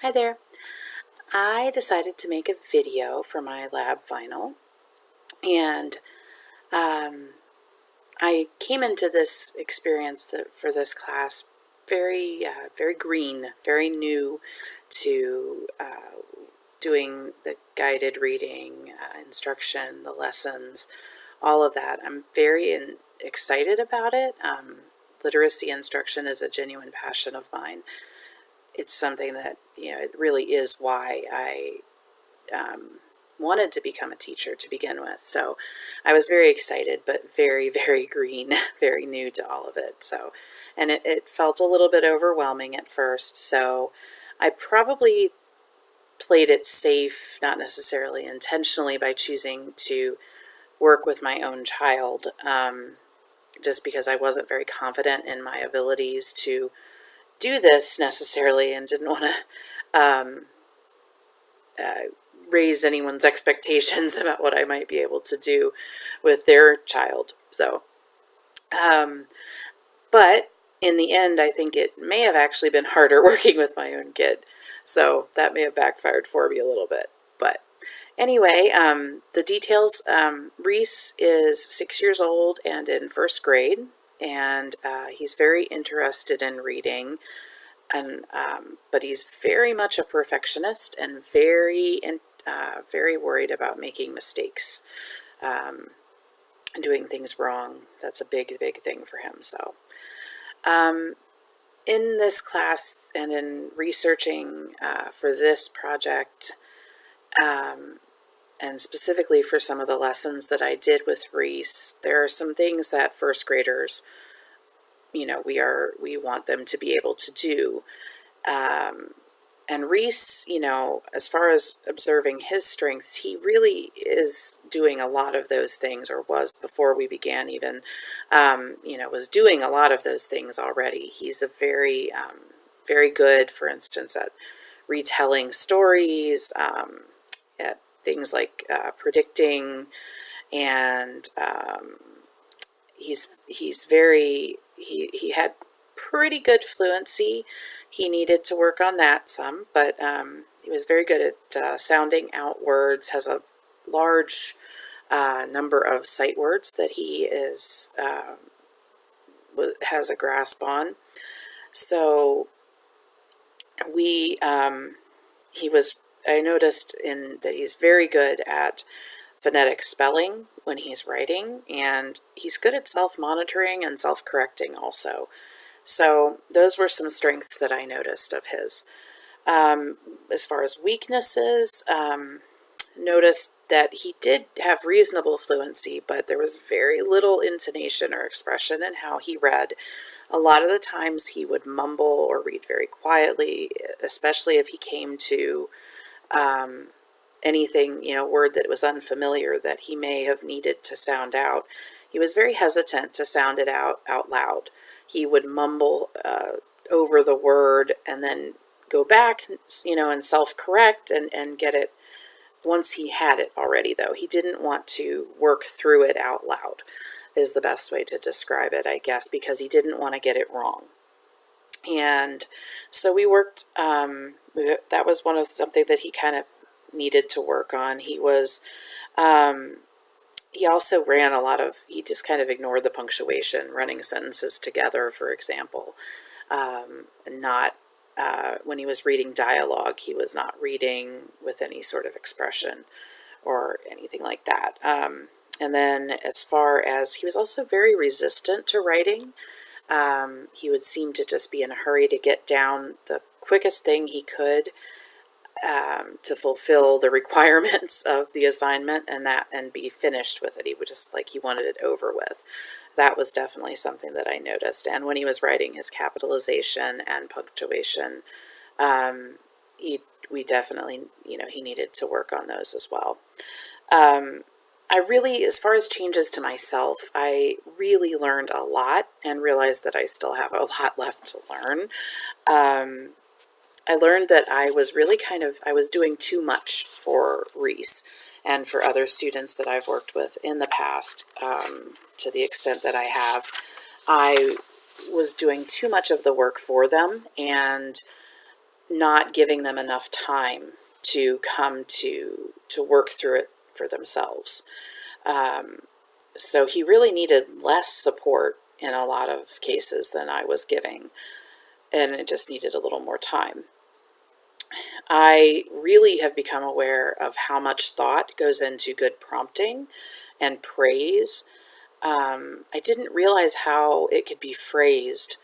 Hi there. I decided to make a video for my lab final, and um, I came into this experience for this class very green, very new to doing the guided reading, instruction, the lessons, all of that. I'm excited about it. Literacy instruction is a genuine passion of mine. It's something that, it really is why I wanted to become a teacher to begin with. So I was very excited, but very green, very new to all of it. And it felt a little bit overwhelming at first. So I probably played it safe, not necessarily intentionally, by choosing to work with my own child, just because I wasn't very confident in my abilities to do this necessarily, and didn't want to raise anyone's expectations about what I might be able to do with their child. But in the end, I think it may have actually been harder working with my own kid. So that may have backfired for me a little bit. But anyway, the details, Reese is 6 years old and in first grade, and he's very interested in reading. But he's very much a perfectionist and very worried about making mistakes, and doing things wrong. That's a big thing for him. So, in this class and in researching for this project, and specifically for some of the lessons that I did with Reese, there are some things that first graders, we want them to be able to do. And Reese, as far as observing his strengths, he really is doing a lot of those things, or was before we began even, was doing a lot of those things already. He's a very good, for instance, at retelling stories, at things like predicting, and he had pretty good fluency. He needed to work on that some, but he was very good at sounding out words, has a large number of sight words that he has a grasp on. So I noticed that he's very good at phonetic spelling when he's writing, and he's good at self-monitoring and self-correcting also. So those were some strengths that I noticed of his. As far as weaknesses, noticed that he did have reasonable fluency, but there was very little intonation or expression in how he read. A lot of the times he would mumble or read very quietly, especially if he came to anything, word that was unfamiliar that he may have needed to sound out. He was very hesitant to sound it out loud. He would mumble over the word and then go back, and self-correct and get it once he had it already, though. He didn't want to work through it out loud, is the best way to describe it, I guess, because he didn't want to get it wrong. And so we worked, that was something that he kind of needed to work on. He also ran he just kind of ignored the punctuation, running sentences together, for example. When he was reading dialogue, he was not reading with any sort of expression or anything like that. And then as far as, he was also very resistant to writing. He would seem to just be in a hurry to get down the quickest thing he could, to fulfill the requirements of the assignment and be finished with it. He would he wanted it over with. That was definitely something that I noticed. And when he was writing his capitalization and punctuation, we definitely, he needed to work on those as well. As far as changes to myself, I really learned a lot and realized that I still have a lot left to learn. I learned that I was doing too much for Reese and for other students that I've worked with in the past, to the extent that I have. I was doing too much of the work for them, and not giving them enough time to come to work through it for themselves. Um, so he really needed less support in a lot of cases than I was giving, and it just needed a little more time. I really have become aware of how much thought goes into good prompting and praise. I didn't realize how it could be phrased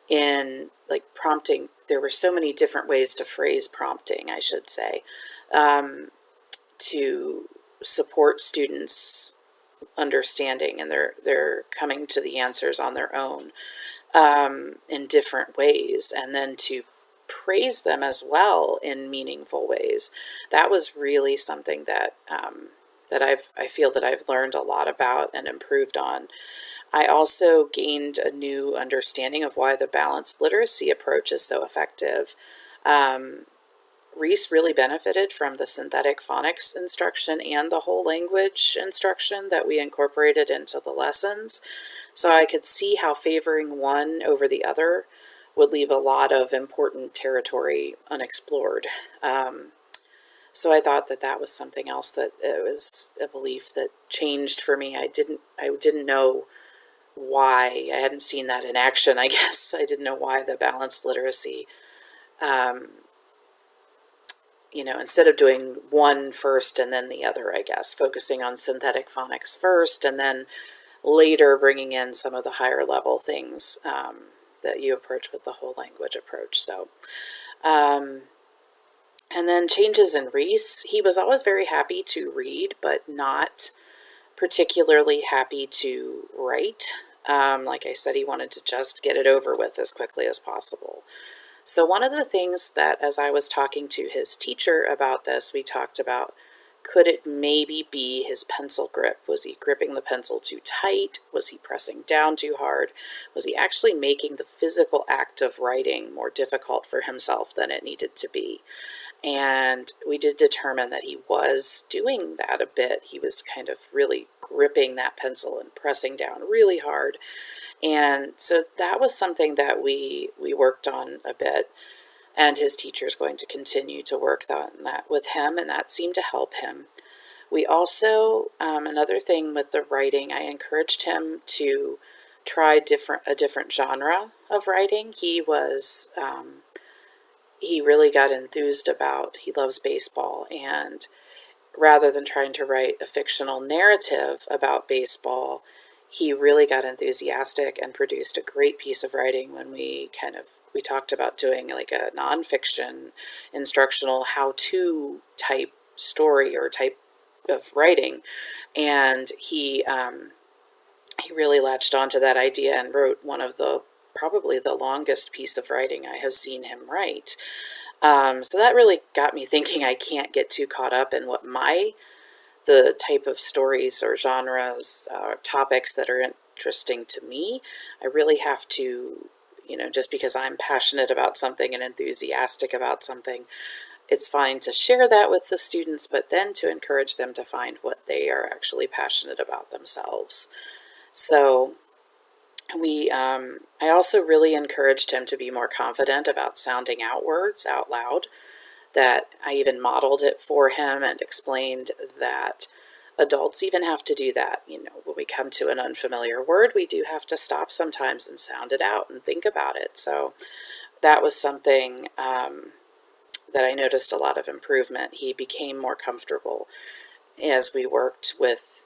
in like prompting. There were so many different ways to phrase prompting, I should say, um, to support students' understanding, and they're coming to the answers on their own in different ways, and then to praise them as well in meaningful ways. That was really something that I feel that I've learned a lot about and improved on. I also gained a new understanding of why the balanced literacy approach is so effective. Um, Reese really benefited from the synthetic phonics instruction and the whole language instruction that we incorporated into the lessons. So I could see how favoring one over the other would leave a lot of important territory unexplored. So I thought that that was something else, that it was a belief that changed for me. I didn't know why. I hadn't seen that in action, I guess. I didn't know why the balanced literacy, um, instead of doing one first and then the other, I guess, focusing on synthetic phonics first and then later bringing in some of the higher level things that you approach with the whole language approach. So, um, and then changes in Reese. He was always very happy to read, but not particularly happy to write. Like I said, he wanted to just get it over with as quickly as possible. So one of the things that, as I was talking to his teacher about this, we talked about, could it maybe be his pencil grip? Was he gripping the pencil too tight? Was he pressing down too hard? Was he actually making the physical act of writing more difficult for himself than it needed to be? And we did determine that he was doing that a bit. He was kind of really gripping that pencil and pressing down really hard. And so that was something that we worked on a bit. And his teacher is going to continue to work on that with him, and that seemed to help him. We also, another thing with the writing, I encouraged him to try a different genre of writing. He really got enthused about, he loves baseball, and rather than trying to write a fictional narrative about baseball, he really got enthusiastic and produced a great piece of writing when we talked about doing like a nonfiction instructional how-to type story or type of writing. And he really latched onto that idea and wrote one of the probably the longest piece of writing I have seen him write. So that really got me thinking. I can't get too caught up in the type of stories or genres, topics that are interesting to me. I really have to, just because I'm passionate about something and enthusiastic about something, it's fine to share that with the students, but then to encourage them to find what they are actually passionate about themselves. So I also really encouraged him to be more confident about sounding out words out loud. That I even modeled it for him and explained that adults even have to do that. When we come to an unfamiliar word, we do have to stop sometimes and sound it out and think about it. So that was something that I noticed a lot of improvement. He became more comfortable as we worked with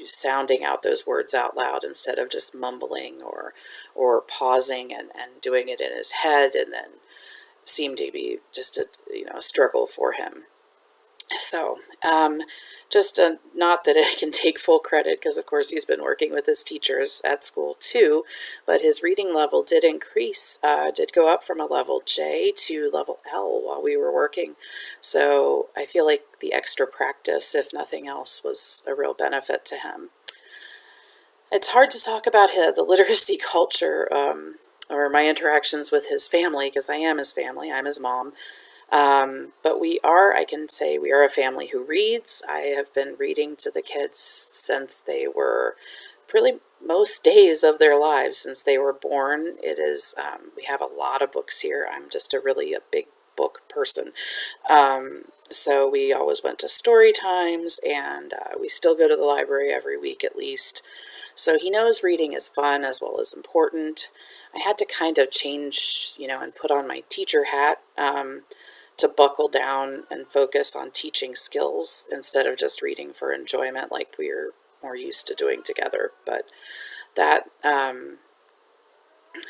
sounding out those words out loud instead of just mumbling or pausing and doing it in his head, and then seemed to be just a struggle for him. So not that I can take full credit, because of course he's been working with his teachers at school too, but his reading level did increase, did go up from a level J to level L while we were working. So I feel like the extra practice, if nothing else, was a real benefit to him. It's hard to talk about the literacy culture or my interactions with his family, because I am his family, I'm his mom. But I can say we are a family who reads. I have been reading to the kids since they were really most days of their lives, since they were born. We have a lot of books here. I'm just a big book person. So we always went to story times, and we still go to the library every week at least. So he knows reading is fun as well as important. I had to kind of change, and put on my teacher hat to buckle down and focus on teaching skills instead of just reading for enjoyment like we're more used to doing together. But that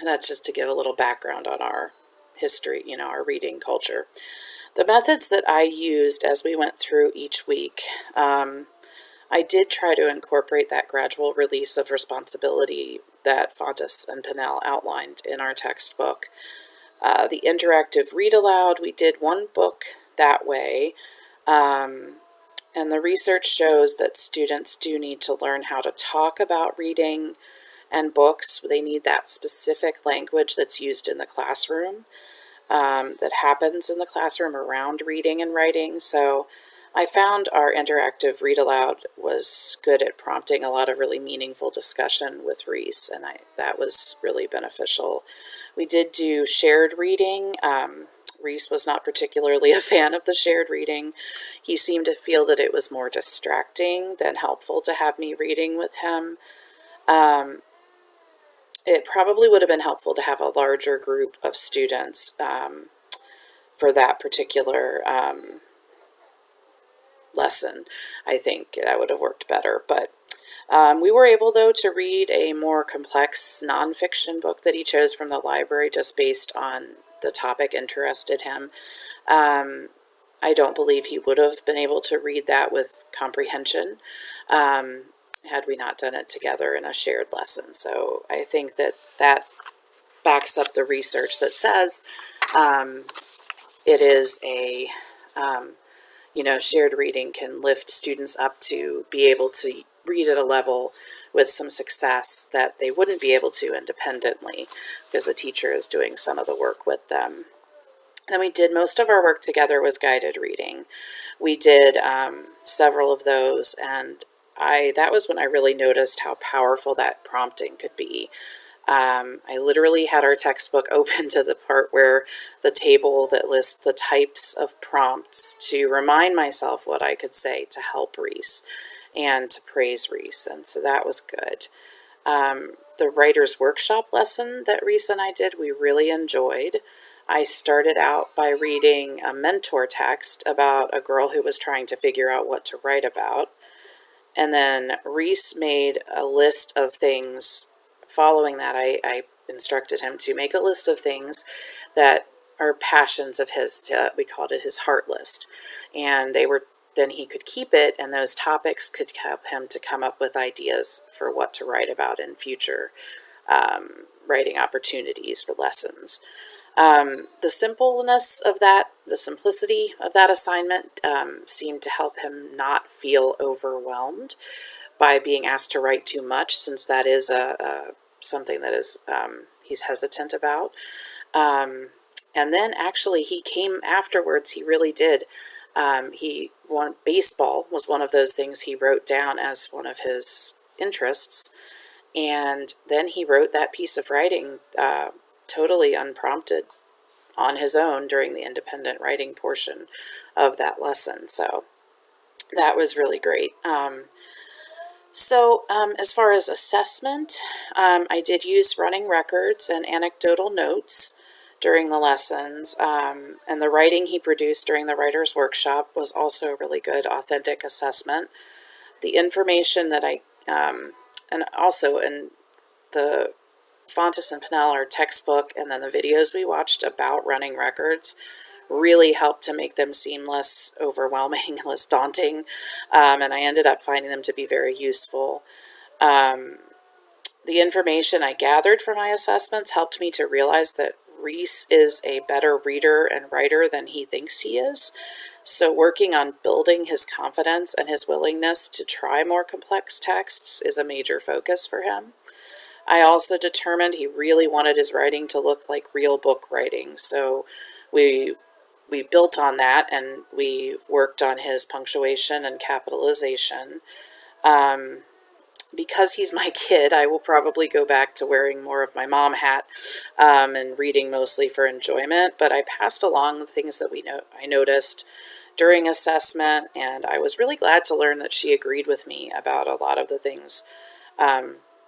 that's just to give a little background on our history, our reading culture. The methods that I used as we went through each week, I did try to incorporate that gradual release of responsibility that Fontes and Pinnell outlined in our textbook. The interactive read aloud, we did one book that way, and the research shows that students do need to learn how to talk about reading and books. They need that specific language that's used in the classroom, that happens in the classroom around reading and writing. So I found our interactive read aloud was good at prompting a lot of really meaningful discussion with Reese, and that was really beneficial. We did do shared reading. Reese was not particularly a fan of the shared reading. He seemed to feel that it was more distracting than helpful to have me reading with him. It probably would have been helpful to have a larger group of students for that particular lesson. I think that would have worked better. But we were able, though, to read a more complex nonfiction book that he chose from the library just based on the topic interested him. I don't believe he would have been able to read that with comprehension had we not done it together in a shared lesson. So I think that backs up the research that says it is a, shared reading can lift students up to be able to read at a level with some success that they wouldn't be able to independently because the teacher is doing some of the work with them. Then we did most of our work together was guided reading. We did several of those, and that was when I really noticed how powerful that prompting could be. I literally had our textbook open to the part where the table that lists the types of prompts to remind myself what I could say to help Reese and to praise Reese, and so that was good. The writer's workshop lesson that Reese and I did, we really enjoyed. I started out by reading a mentor text about a girl who was trying to figure out what to write about. And then Reese made a list of things. Following that, I instructed him to make a list of things that are passions of his. We called it his heart list. And then he could keep it, and those topics could help him to come up with ideas for what to write about in future writing opportunities for lessons. The simplicity of that assignment seemed to help him not feel overwhelmed by being asked to write too much, since that is something that is he's hesitant about. And then actually he came afterwards, he really did. Baseball was one of those things he wrote down as one of his interests. And then he wrote that piece of writing totally unprompted on his own during the independent writing portion of that lesson. So that was really great. As far as assessment, I did use running records and anecdotal notes during the lessons, and the writing he produced during the writer's workshop was also a really good authentic assessment. The information that and also in the Fontes and Pinnell, our textbook, and then the videos we watched about running records really helped to make them seem less overwhelming, less daunting, and I ended up finding them to be very useful. The information I gathered from my assessments helped me to realize that Reese is a better reader and writer than he thinks he is. So working on building his confidence and his willingness to try more complex texts is a major focus for him. I also determined he really wanted his writing to look like real book writing. So we built on that, and we worked on his punctuation and capitalization. because he's my kid, I will probably go back to wearing more of my mom hat and reading mostly for enjoyment. But I passed along the things that I noticed during assessment, and I was really glad to learn that she agreed with me about a lot of the things,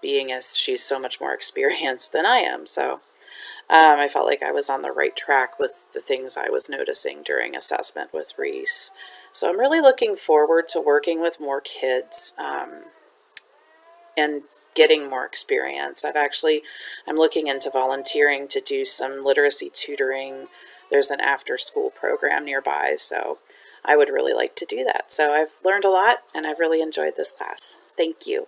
being as she's so much more experienced than I am. So I felt like I was on the right track with the things I was noticing during assessment with Reese. So I'm really looking forward to working with more kids and getting more experience. I'm looking into volunteering to do some literacy tutoring. There's an after school program nearby, so I would really like to do that. So I've learned a lot and I've really enjoyed this class. Thank you.